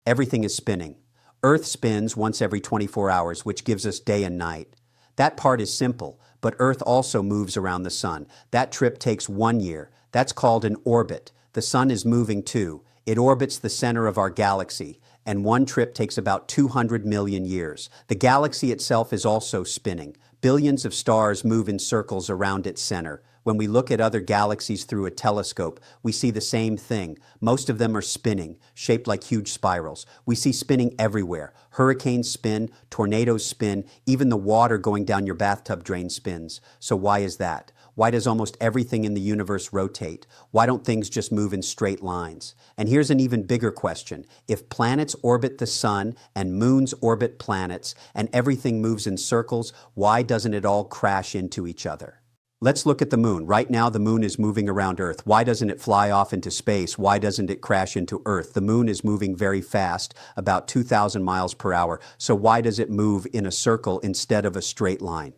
everything is spinning. Earth spins once every 24 hours, which gives us day and night. That part is simple, but Earth also moves around the sun. That trip takes 1 year. That's called an orbit. The sun is moving too. It orbits the center of our galaxy, and one trip takes about 200 million years. The galaxy itself is also spinning. Billions of stars move in circles around its center. When we look at other galaxies through a telescope, we see the same thing. Most of them are spinning, shaped like huge spirals. We see spinning everywhere. Hurricanes spin, tornadoes spin, even the water going down your bathtub drain spins. So why is that? Why does almost everything in the universe rotate? Why don't things just move in straight lines? And here's an even bigger question. If planets orbit the sun and moons orbit planets and everything moves in circles, why doesn't it all crash into each other? Let's look at the moon. Right now, the moon is moving around Earth. Why doesn't it fly off into space? Why doesn't it crash into Earth? The moon is moving very fast, about 2,000 miles per hour. So why does it move in a circle instead of a straight line?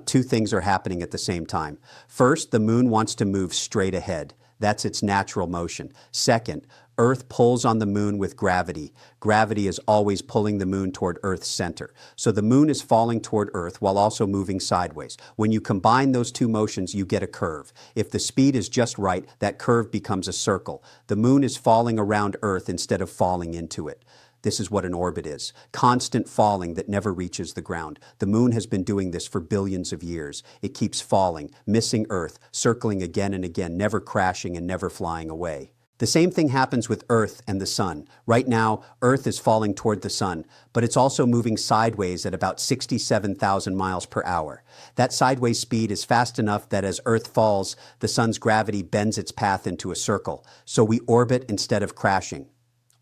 Two things are happening at the same time. First, the moon wants to move straight ahead. That's its natural motion. Second, Earth pulls on the moon with gravity. Gravity is always pulling the moon toward Earth's center. So the moon is falling toward Earth while also moving sideways. When you combine those two motions, you get a curve. If the speed is just right, that curve becomes a circle. The moon is falling around Earth instead of falling into it. This is what an orbit is. Constant falling that never reaches the ground. The moon has been doing this for billions of years. It keeps falling, missing Earth, circling again and again, never crashing and never flying away. The same thing happens with Earth and the sun. Right now, Earth is falling toward the sun, but it's also moving sideways at about 67,000 miles per hour. That sideways speed is fast enough that as Earth falls, the sun's gravity bends its path into a circle. So we orbit instead of crashing.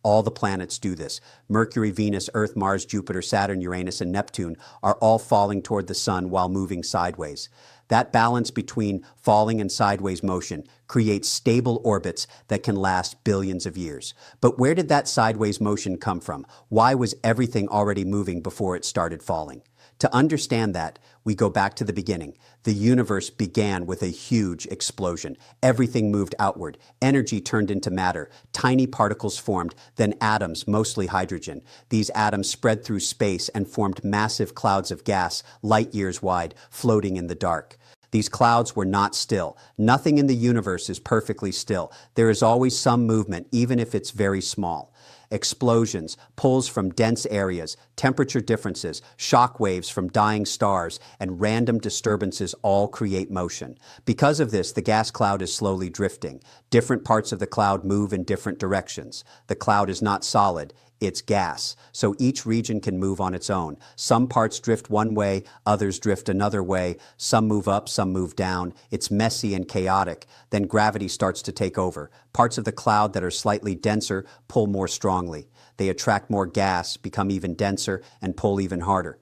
All the planets do this. Mercury, Venus, Earth, Mars, Jupiter, Saturn, Uranus, and Neptune are all falling toward the sun while moving sideways. That balance between falling and sideways motion creates stable orbits that can last billions of years. But where did that sideways motion come from? Why was everything already moving before it started falling? To understand that, we go back to the beginning. The universe began with a huge explosion. Everything moved outward. Energy turned into matter. Tiny particles formed, then atoms, mostly hydrogen. These atoms spread through space and formed massive clouds of gas, light years wide, floating in the dark. These clouds were not still. Nothing in the universe is perfectly still. There is always some movement, even if it's very small. Explosions, pulls from dense areas, temperature differences, shock waves from dying stars, and random disturbances all create motion. Because of this, the gas cloud is slowly drifting. Different parts of the cloud move in different directions. The cloud is not solid. It's gas, so each region can move on its own. Some parts drift one way, others drift another way. Some move up, some move down. It's messy and chaotic. Then gravity starts to take over. Parts of the cloud that are slightly denser pull more strongly. They attract more gas, become even denser, and pull even harder.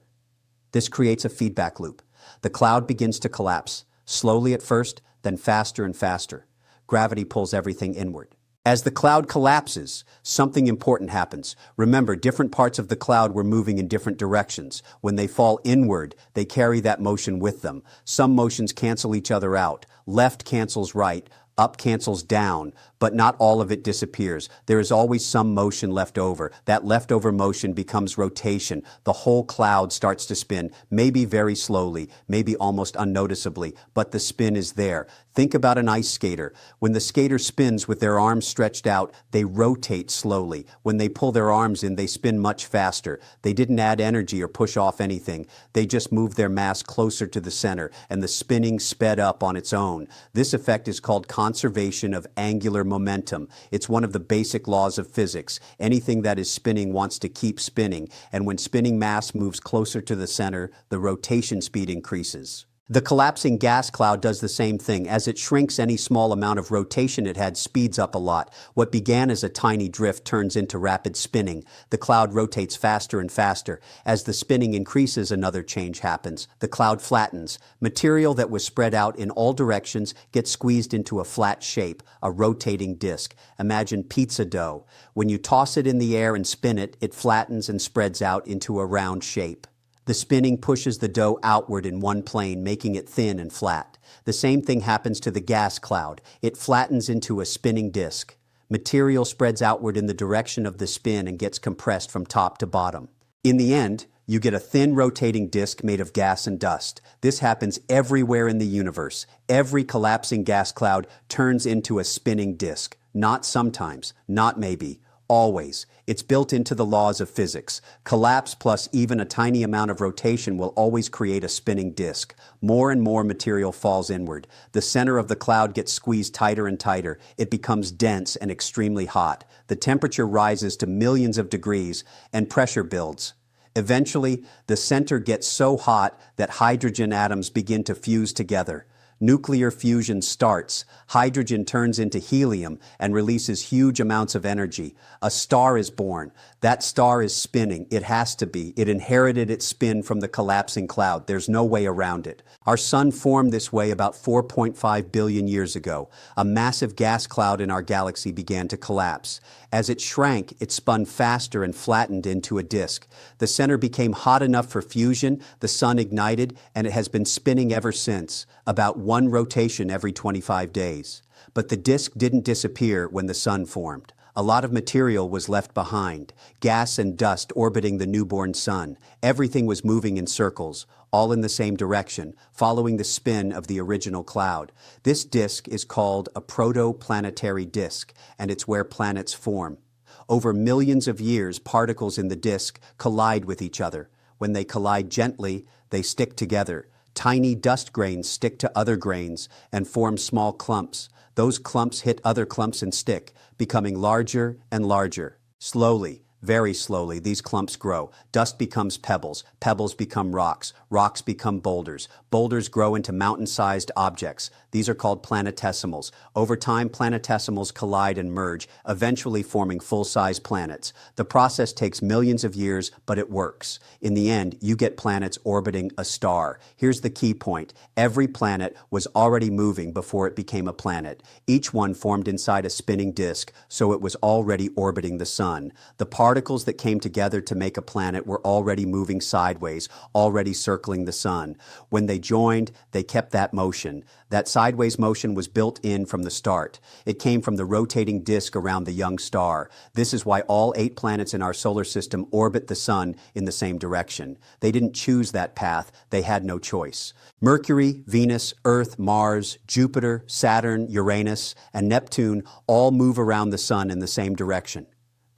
This creates a feedback loop. The cloud begins to collapse, slowly at first, then faster and faster. Gravity pulls everything inward. As the cloud collapses, something important happens. Remember, different parts of the cloud were moving in different directions. When they fall inward, they carry that motion with them. Some motions cancel each other out. Left cancels right, up cancels down, but not all of it disappears. There is always some motion left over. That leftover motion becomes rotation. The whole cloud starts to spin, maybe very slowly, maybe almost unnoticeably, but the spin is there. Think about an ice skater. When the skater spins with their arms stretched out, they rotate slowly. When they pull their arms in, they spin much faster. They didn't add energy or push off anything. They just moved their mass closer to the center, and the spinning sped up on its own. This effect is called conservation of angular momentum. It's one of the basic laws of physics. Anything that is spinning wants to keep spinning, and when spinning mass moves closer to the center, the rotation speed increases. The collapsing gas cloud does the same thing. As it shrinks, any small amount of rotation it had speeds up a lot. What began as a tiny drift turns into rapid spinning. The cloud rotates faster and faster. As the spinning increases, another change happens. The cloud flattens. Material that was spread out in all directions gets squeezed into a flat shape, a rotating disc. Imagine pizza dough. When you toss it in the air and spin it, it flattens and spreads out into a round shape. The spinning pushes the dough outward in one plane, making it thin and flat. The same thing happens to the gas cloud. It flattens into a spinning disk. Material spreads outward in the direction of the spin and gets compressed from top to bottom. In the end, you get a thin rotating disk made of gas and dust. This happens everywhere in the universe. Every collapsing gas cloud turns into a spinning disk. Not sometimes, not maybe, always. It's built into the laws of physics. Collapse plus even a tiny amount of rotation will always create a spinning disk. More and more material falls inward. The center of the cloud gets squeezed tighter and tighter. It becomes dense and extremely hot. The temperature rises to millions of degrees and pressure builds. Eventually, the center gets so hot that hydrogen atoms begin to fuse together. Nuclear fusion starts. Hydrogen turns into helium and releases huge amounts of energy. A star is born. That star is spinning. It has to be. It inherited its spin from the collapsing cloud. There's no way around it. Our sun formed this way about 4.5 billion years ago. A massive gas cloud in our galaxy began to collapse. As it shrank, it spun faster and flattened into a disk. The center became hot enough for fusion, the sun ignited, and it has been spinning ever since, about one rotation every 25 days. But the disk didn't disappear when the sun formed. A lot of material was left behind, gas and dust orbiting the newborn sun. Everything was moving in circles, all in the same direction, following the spin of the original cloud. This disk is called a protoplanetary disk, and it's where planets form. Over millions of years, particles in the disk collide with each other. When they collide gently, they stick together. Tiny dust grains stick to other grains and form small clumps. Those clumps hit other clumps and stick, becoming larger and larger. Slowly, very slowly, these clumps grow. Dust becomes pebbles. Pebbles become rocks. Rocks become boulders. Boulders grow into mountain-sized objects. These are called planetesimals. Over time, planetesimals collide and merge, eventually forming full-size planets. The process takes millions of years, but it works. In the end, you get planets orbiting a star. Here's the key point. Every planet was already moving before it became a planet. Each one formed inside a spinning disk, so it was already orbiting the sun. The particles that came together to make a planet were already moving sideways, already circling the sun. When they joined, they kept that motion. That sideways motion was built in from the start. It came from the rotating disk around the young star. This is why all 8 planets in our solar system orbit the sun in the same direction. They didn't choose that path. They had no choice. Mercury, Venus, Earth, Mars, Jupiter, Saturn, Uranus, and Neptune all move around the sun in the same direction.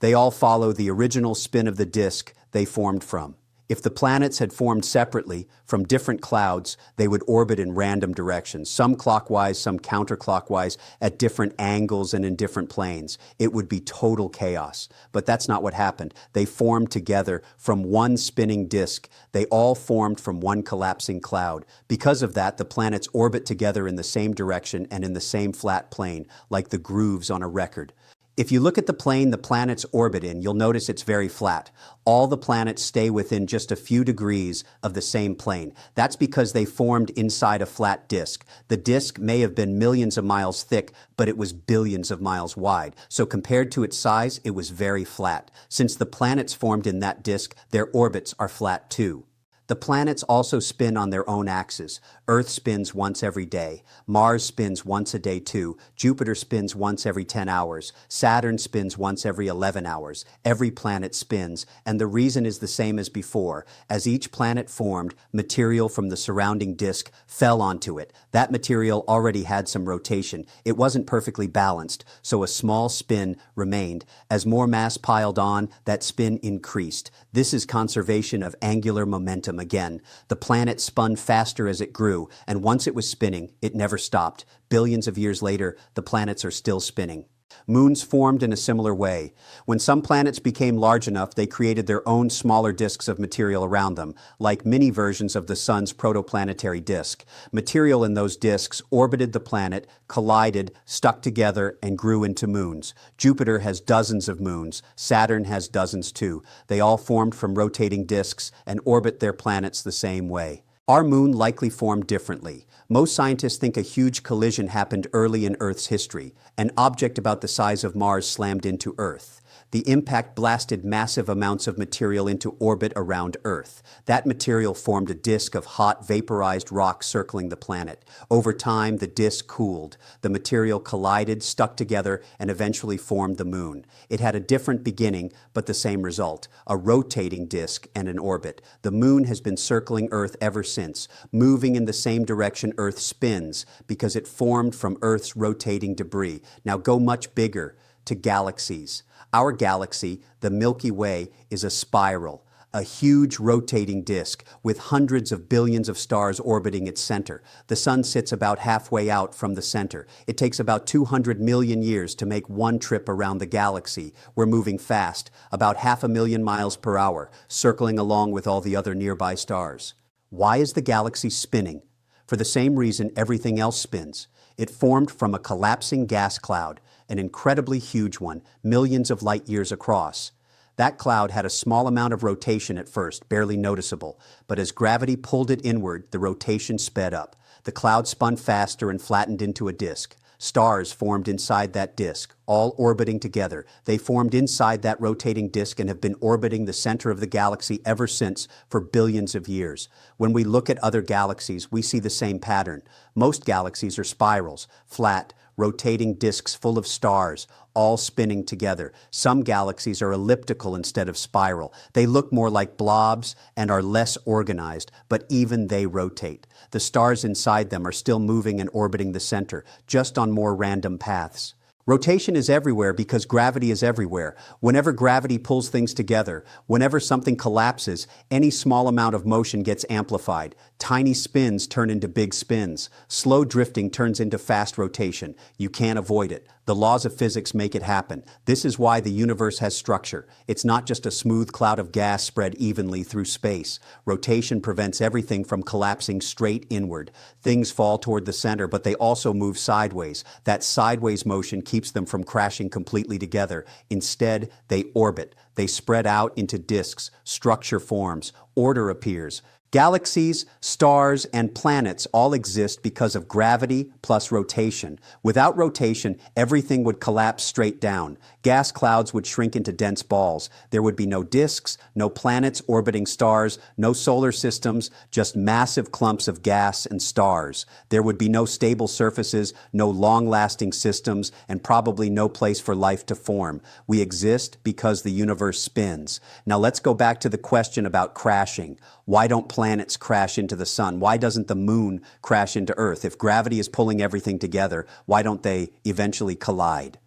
They all follow the original spin of the disk they formed from. If the planets had formed separately from different clouds, they would orbit in random directions, some clockwise, some counterclockwise, at different angles and in different planes. It would be total chaos. But that's not what happened. They formed together from one spinning disk. They all formed from one collapsing cloud. Because of that, the planets orbit together in the same direction and in the same flat plane, like the grooves on a record. If you look at the plane the planets orbit in, you'll notice it's very flat. All the planets stay within just a few degrees of the same plane. That's because they formed inside a flat disk. The disk may have been millions of miles thick, but it was billions of miles wide. So compared to its size, it was very flat. Since the planets formed in that disk, their orbits are flat too. The planets also spin on their own axes. Earth spins once every day. Mars spins once a day too. Jupiter spins once every 10 hours. Saturn spins once every 11 hours. Every planet spins, and the reason is the same as before. As each planet formed, material from the surrounding disk fell onto it. That material already had some rotation. It wasn't perfectly balanced, so a small spin remained. As more mass piled on, that spin increased. This is conservation of angular momentum again. The planet spun faster as it grew, and once it was spinning, it never stopped. Billions of years later, the planets are still spinning. Moons formed in a similar way. When some planets became large enough, they created their own smaller disks of material around them, like mini versions of the sun's protoplanetary disk. Material in those disks orbited the planet, collided, stuck together, and grew into moons. Jupiter has dozens of moons. Saturn has dozens too. They all formed from rotating disks and orbit their planets the same way. Our moon likely formed differently. Most scientists think a huge collision happened early in Earth's history. An object about the size of Mars slammed into Earth. The impact blasted massive amounts of material into orbit around Earth. That material formed a disk of hot, vaporized rock circling the planet. Over time, the disk cooled. The material collided, stuck together, and eventually formed the Moon. It had a different beginning, but the same result: a rotating disk and an orbit. The Moon has been circling Earth ever since, moving in the same direction Earth spins, because it formed from Earth's rotating debris. Now go much bigger, to galaxies. Our galaxy, the Milky Way, is a spiral, a huge rotating disk with hundreds of billions of stars orbiting its center. The sun sits about halfway out from the center. It takes about 200 million years to make one trip around the galaxy. We're moving fast, about 500,000 miles per hour, circling along with all the other nearby stars. Why is the galaxy spinning? For the same reason everything else spins. It formed from a collapsing gas cloud, an incredibly huge one, millions of light years across. That cloud had a small amount of rotation at first, barely noticeable, but as gravity pulled it inward, the rotation sped up. The cloud spun faster and flattened into a disk. Stars formed inside that disk, all orbiting together. They formed inside that rotating disk and have been orbiting the center of the galaxy ever since, for billions of years. When we look at other galaxies, we see the same pattern. Most galaxies are spirals, flat, rotating disks full of stars, all spinning together. Some galaxies are elliptical instead of spiral. They look more like blobs and are less organized, but even they rotate. The stars inside them are still moving and orbiting the center, just on more random paths. Rotation is everywhere because gravity is everywhere. Whenever gravity pulls things together, whenever something collapses, any small amount of motion gets amplified. Tiny spins turn into big spins. Slow drifting turns into fast rotation. You can't avoid it. The laws of physics make it happen. This is why the universe has structure. It's not just a smooth cloud of gas spread evenly through space. Rotation prevents everything from collapsing straight inward. Things fall toward the center, but they also move sideways. That sideways motion keeps them from crashing completely together. Instead, they orbit. They spread out into disks. Structure forms. Order appears. Galaxies, stars, and planets all exist because of gravity plus rotation. Without rotation, everything would collapse straight down. Gas clouds would shrink into dense balls. There would be no disks, no planets orbiting stars, no solar systems, just massive clumps of gas and stars. There would be no stable surfaces, no long-lasting systems, and probably no place for life to form. We exist because the universe spins. Now let's go back to the question about crashing. Why don't planets crash into the sun? Why doesn't the moon crash into Earth? If gravity is pulling everything together, why don't they eventually collide?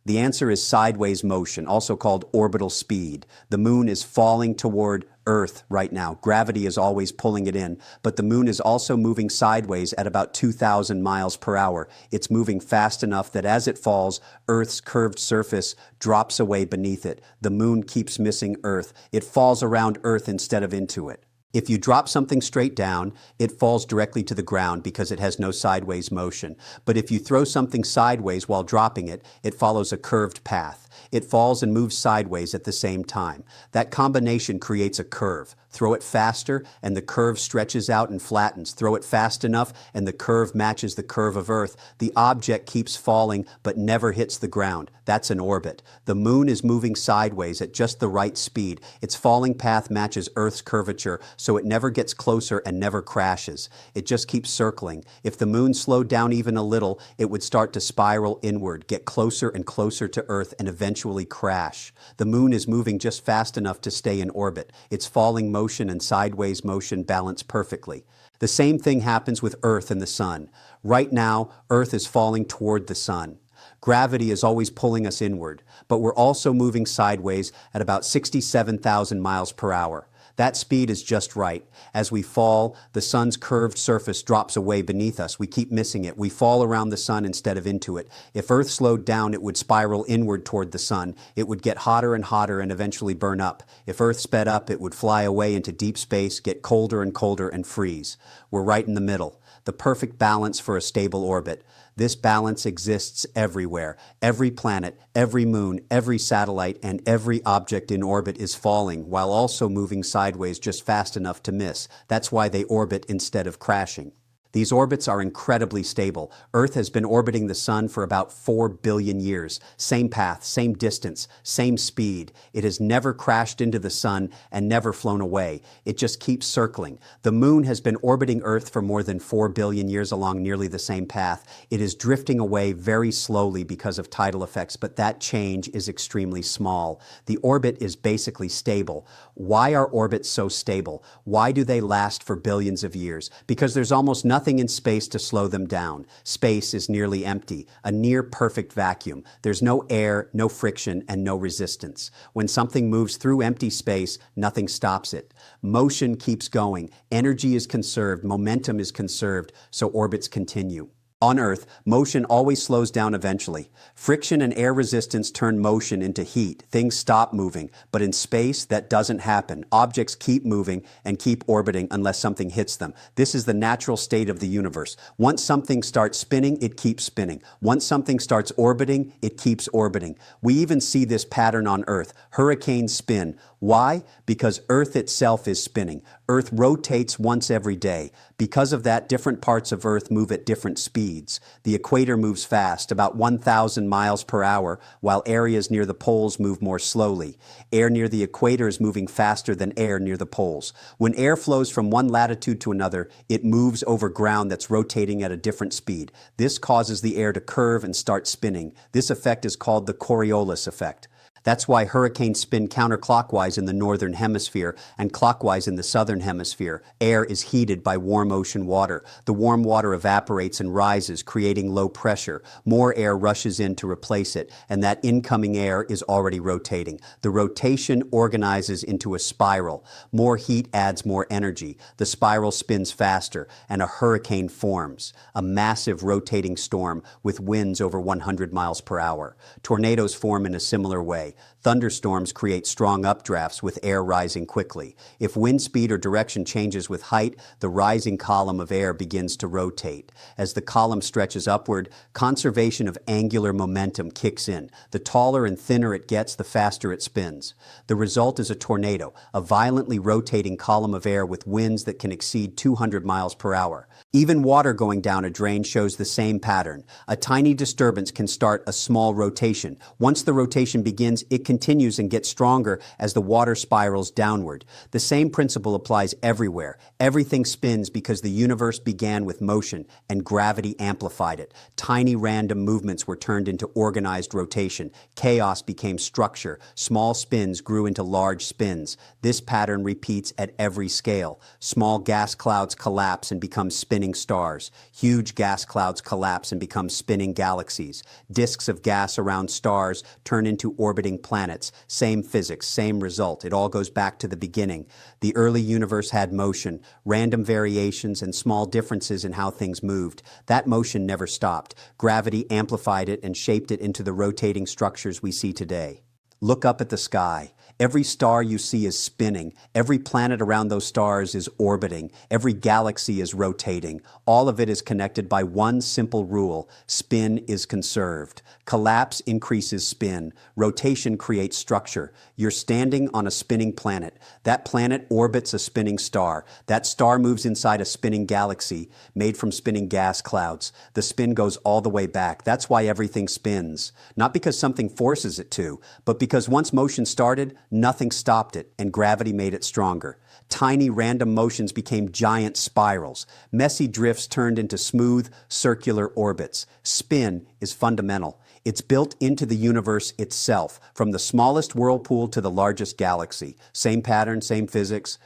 The answer is sideways motion, also called orbital speed. The moon is falling toward Earth right now. Gravity is always pulling it in, but the moon is also moving sideways at about 2,000 miles per hour. It's moving fast enough that as it falls, Earth's curved surface drops away beneath it. The moon keeps missing Earth. It falls around Earth instead of into it. If you drop something straight down, it falls directly to the ground because it has no sideways motion. But if you throw something sideways while dropping it, it follows a curved path. It falls and moves sideways at the same time. That combination creates a curve. Throw it faster, and the curve stretches out and flattens. Throw it fast enough, and the curve matches the curve of Earth. The object keeps falling, but never hits the ground. That's an orbit. The moon is moving sideways at just the right speed. Its falling path matches Earth's curvature, so it never gets closer and never crashes. It just keeps circling. If the moon slowed down even a little, it would start to spiral inward, get closer and closer to Earth, and eventually crash. The moon is moving just fast enough to stay in orbit. Its falling motion and sideways motion balance perfectly. The same thing happens with Earth and the sun. Right now, Earth is falling toward the sun. Gravity is always pulling us inward, but we're also moving sideways at about 67,000 miles per hour. That speed is just right. As we fall, the sun's curved surface drops away beneath us. We keep missing it. We fall around the sun instead of into it. If Earth slowed down, it would spiral inward toward the sun. It would get hotter and hotter and eventually burn up. If Earth sped up, it would fly away into deep space, get colder and colder, and freeze. We're right in the middle, the perfect balance for a stable orbit. This balance exists everywhere. Every planet, every moon, every satellite, and every object in orbit is falling while also moving sideways just fast enough to miss. That's why they orbit instead of crashing. These orbits are incredibly stable. Earth has been orbiting the sun for about 4 billion years. Same path, same distance, same speed. It has never crashed into the sun and never flown away. It just keeps circling. The moon has been orbiting Earth for more than 4 billion years along nearly the same path. It is drifting away very slowly because of tidal effects, but that change is extremely small. The orbit is basically stable. Why are orbits so stable? Why do they last for billions of years? Because there's almost nothing in space to slow them down. Space is nearly empty, a near perfect vacuum. There's no air, no friction, and no resistance. When something moves through empty space, nothing stops it. Motion keeps going, energy is conserved, momentum is conserved, so orbits continue. On Earth, motion always slows down eventually. Friction and air resistance turn motion into heat. Things stop moving. But in space, that doesn't happen. Objects keep moving and keep orbiting unless something hits them. This is the natural state of the universe. Once something starts spinning, it keeps spinning. Once something starts orbiting, it keeps orbiting. We even see this pattern on Earth. Hurricanes spin. Why? Because Earth itself is spinning. Earth rotates once every day. Because of that, different parts of Earth move at different speeds. The equator moves fast, about 1,000 miles per hour, while areas near the poles move more slowly. Air near the equator is moving faster than air near the poles. When air flows from one latitude to another, it moves over ground that's rotating at a different speed. This causes the air to curve and start spinning. This effect is called the Coriolis effect. That's why hurricanes spin counterclockwise in the northern hemisphere and clockwise in the southern hemisphere. Air is heated by warm ocean water. The warm water evaporates and rises, creating low pressure. More air rushes in to replace it, and that incoming air is already rotating. The rotation organizes into a spiral. More heat adds more energy. The spiral spins faster, and a hurricane forms, a massive rotating storm with winds over 100 miles per hour. Tornadoes form in a similar way. Thunderstorms create strong updrafts with air rising quickly. If wind speed or direction changes with height, the rising column of air begins to rotate. As the column stretches upward, conservation of angular momentum kicks in. The taller and thinner it gets, the faster it spins. The result is a tornado, a violently rotating column of air with winds that can exceed 200 miles per hour. Even water going down a drain shows the same pattern. A tiny disturbance can start a small rotation. Once the rotation begins, it continues and gets stronger as the water spirals downward. The same principle applies everywhere. Everything spins because the universe began with motion and gravity amplified it. Tiny random movements were turned into organized rotation. Chaos became structure. Small spins grew into large spins. This pattern repeats at every scale. Small gas clouds collapse and become spinning stars. Huge gas clouds collapse and become spinning galaxies. Disks of gas around stars turn into orbiting planets. Same physics, same result. It all goes back to the beginning. The early universe had motion, random variations, and small differences in how things moved. That motion never stopped. Gravity amplified it and shaped it into the rotating structures we see today. Look up at the sky. Every star you see is spinning. Every planet around those stars is orbiting. Every galaxy is rotating. All of it is connected by one simple rule: spin is conserved. Collapse increases spin. Rotation creates structure. You're standing on a spinning planet. That planet orbits a spinning star. That star moves inside a spinning galaxy made from spinning gas clouds. The spin goes all the way back. That's why everything spins. Not because something forces it to, but because once motion started, nothing stopped it, and gravity made it stronger. Tiny random motions became giant spirals. Messy drifts turned into smooth, circular orbits. Spin is fundamental. It's built into the universe itself, from the smallest whirlpool to the largest galaxy. Same pattern, same physics.